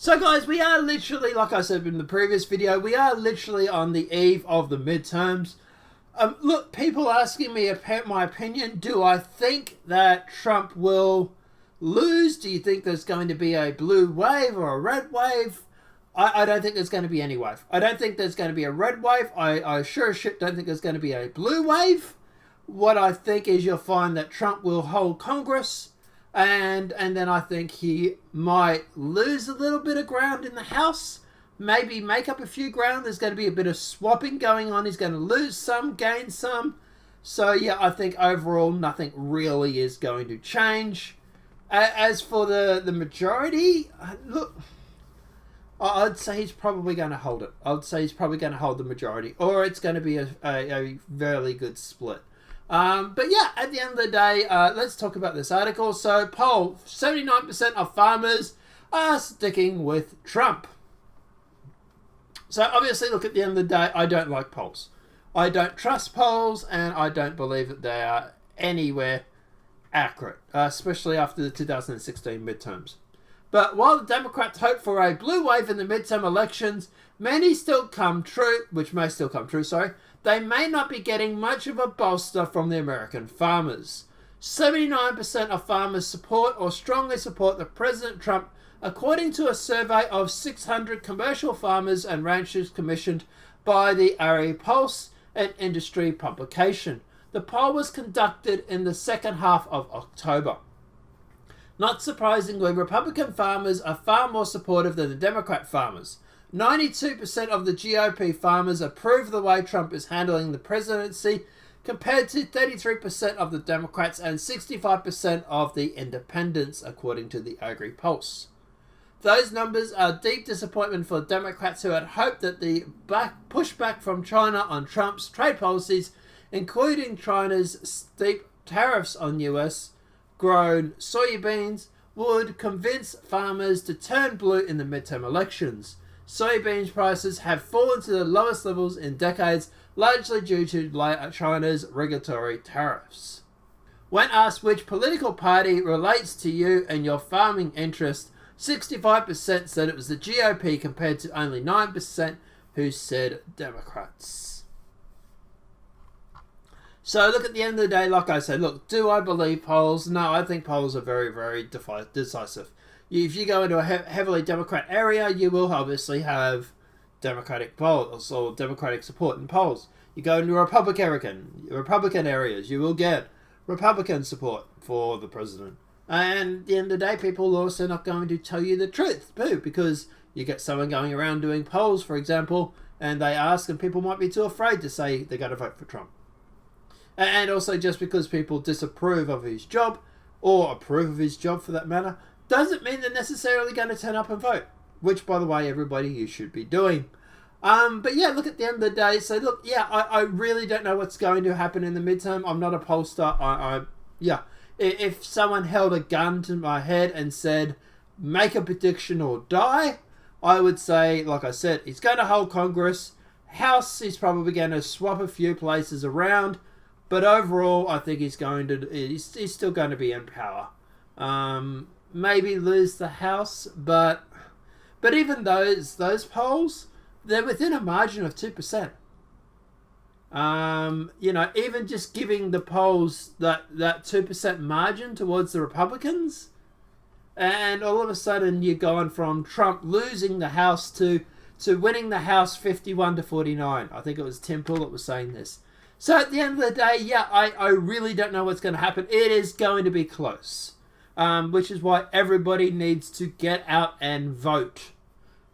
So guys, we are literally, like I said in the previous video, we are literally on the eve of the midterms. Look, people asking me my opinion. Do I think that Trump will lose? Do you think there's going to be a blue wave or a red wave? I don't think there's going to be any wave. I don't think there's going to be a red wave. I sure as shit don't think there's going to be a blue wave. What I think is you'll find that Trump will hold Congress. And then I think he might lose a little bit of ground in the House. Maybe make up a few ground. There's going to be a bit of swapping going on. He's going to lose some, gain some. So yeah, I think overall nothing really is going to change. As for the majority, look, I'd say he's probably going to hold it. I'd say he's probably going to hold the majority. Or it's going to be a very good split. But yeah, at the end of the day, let's talk about this article. So, poll, 79% of farmers are sticking with Trump. So, obviously, look, at the end of the day, I don't like polls. I don't trust polls, and I don't believe that they are anywhere accurate, especially after the 2016 midterms. But while the Democrats hope for a blue wave in the midterm elections, they may still come true, they may not be getting much of a bolster from the American farmers. 79% of farmers support or strongly support the President Trump, according to a survey of 600 commercial farmers and ranchers commissioned by the ARI Pulse, an industry publication. The poll was conducted in the second half of October. Not surprisingly, Republican farmers are far more supportive than the Democrat farmers. 92% of the GOP farmers approve the way Trump is handling the presidency, compared to 33% of the Democrats and 65% of the independents, according to the Agri Pulse. Those numbers are deep disappointment for Democrats who had hoped that the pushback from China on Trump's trade policies, including China's steep tariffs on US grown soybeans, would convince farmers to turn blue in the midterm elections. Soybean prices have fallen to the lowest levels in decades, largely due to China's regulatory tariffs. When asked which political party relates to you and your farming interest, 65% said it was the GOP compared to only 9% who said Democrats. So look, at the end of the day, like I said, look, do I believe polls? No, I think polls are very, very decisive. If you go into a heavily Democrat area, you will obviously have Democratic polls or Democratic support in polls. You go into Republican areas, you will get Republican support for the president. And at the end of the day, people are also not going to tell you the truth, too, because you get someone going around doing polls, for example, and they ask, and people might be too afraid to say they're going to vote for Trump. And also, just because people disapprove of his job, or approve of his job for that matter, doesn't mean they're necessarily going to turn up and vote. Which, by the way, everybody, you should be doing. But yeah, look, at the end of the day, so look, yeah, I really don't know what's going to happen in the midterm. I'm not a pollster. Yeah. If someone held a gun to my head and said, make a prediction or die, I would say, like I said, he's going to hold Congress. House, he's probably going to swap a few places around. But overall, I think he's still going to be in power. Maybe lose the House, but even those polls, they're within a margin of 2%. You know, even just giving the polls that 2% margin towards the Republicans, and all of a sudden you're going from Trump losing the House to winning the House 51-49. I think it was Tim Pool that was saying this. So at the end of the day, yeah, I really don't know what's going to happen. It is going to be close, which is why everybody needs to get out and vote.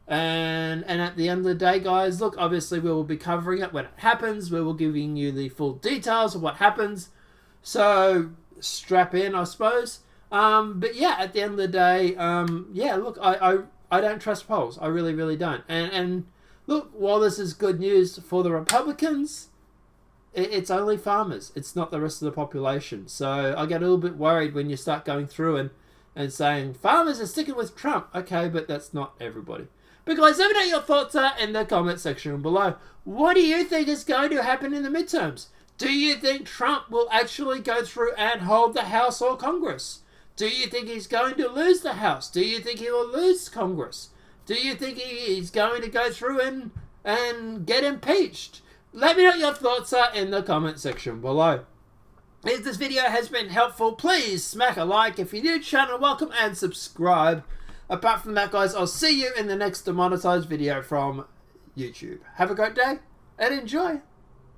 And at the end of the day, guys, look, obviously we will be covering it when it happens. We will be giving you the full details of what happens. So strap in, I suppose. But yeah, at the end of the day, yeah, look, I don't trust polls. I really, really don't. And look, while this is good news for the Republicans, it's only farmers. It's not the rest of the population. So I get a little bit worried when you start going through and saying farmers are sticking with Trump. Okay, but that's not everybody. But guys, let me know your thoughts in the comment section below. What do you think is going to happen in the midterms? Do you think Trump will actually go through and hold the House or Congress? Do you think he's going to lose the House? Do you think he will lose Congress? Do you think he's going to go through and get impeached? Let me know what your thoughts are in the comment section below. If this video has been helpful, please smack a like. If you're new to the channel, welcome and subscribe. Apart from that, guys, I'll see you in the next demonetized video from YouTube. Have a great day and enjoy.